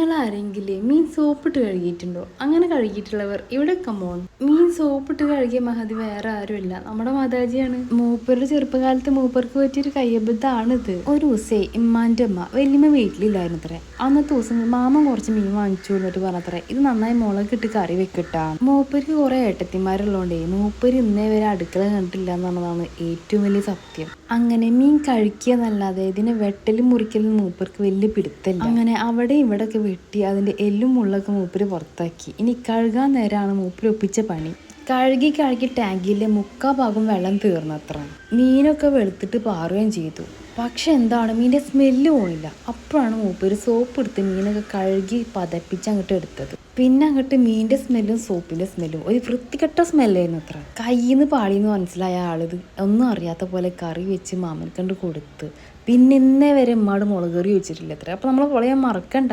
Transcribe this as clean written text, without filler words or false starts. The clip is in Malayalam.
നിങ്ങൾ ആരെങ്കിലും മീൻ സോപ്പിട്ട് കഴുകിയിട്ടുണ്ടോ? അങ്ങനെ കഴുകിയിട്ടുള്ളവർ ഇവിടെ കമോൺ. മീൻ സോപ്പിട്ട് കഴുകിയ മഹതി വേറെ ആരുമില്ല, നമ്മുടെ മാതാജിയാണ്. മൂപ്പരുടെ ചെറുപ്പകാലത്ത് മൂപ്പർക്ക് പറ്റിയൊരു കയ്യബദ്ധാണിത്. ഒരു ദിവസേ ഇമ്മാന്റെ അമ്മ വല്യമ്മ വീട്ടിലില്ലായിരുന്നു അത്രേ. അന്നത്തെ ദിവസം മാമൻ കുറച്ച് മീൻ വാങ്ങിച്ചു എന്നിട്ട് പറഞ്ഞത്രേ, ഇത് നന്നായി മുളകിട്ട് കറി വെക്കിട്ടാ. മൂപ്പർക്ക് കുറെ ഏട്ടത്തിമാരുള്ളതുകൊണ്ടേ മൂപ്പര് ഇന്നേ വരെ അടുക്കള കണ്ടിട്ടില്ല എന്നുള്ളതാണ് ഏറ്റവും വലിയ സത്യം. അങ്ങനെ മീൻ കഴിക്കുക എന്നല്ലാതെ ഇതിനെ വെട്ടലും മുറിക്കലും മൂപ്പർക്ക് വലിയ പിടുത്തല്ല. അങ്ങനെ അവിടെ ഇവിടെ ഒക്കെ വെട്ടി അതിന്റെ എല്ലും മുള്ളൊക്കെ മൂപ്പര് പുറത്താക്കി. ഇനി കഴുകാൻ നേരമാണ് മൂപ്പര് ഒപ്പിച്ച പണി. കഴുകി ടാങ്കിലെ 3/4 ഭാഗം വെള്ളം തീർന്നത്ര. മീനൊക്കെ വെളുത്തിട്ട് പാറുകയും ചെയ്തു. പക്ഷെ എന്താണ്, മീൻ്റെ സ്മെല്ല് പോണില്ല. അപ്പോഴാണ് മൂപ്പര് സോപ്പ് എടുത്ത് മീനൊക്കെ കഴുകി പതപ്പിച്ച് അങ്ങോട്ട് എടുത്തത്. പിന്നെ അങ്ങോട്ട് മീൻ്റെ സ്മെല്ലും സോപ്പിൻ്റെ സ്മെല്ലും ഒരു വൃത്തികെട്ട സ്മെല്ലായിരുന്നു അത്ര. കയ്യിന്ന് പാളിന്ന് മനസ്സിലായ ആളിത് ഒന്നും അറിയാത്ത പോലെ കറി വെച്ച് മാമൻ കണ്ട് കൊടുത്ത്. പിന്നെ ഇന്നേ വരെ ഉമ്മാട് മുളക് കറി വെച്ചിട്ടില്ല അത്ര. അപ്പം നമ്മൾ കൊളയാൻ മറക്കണ്ട.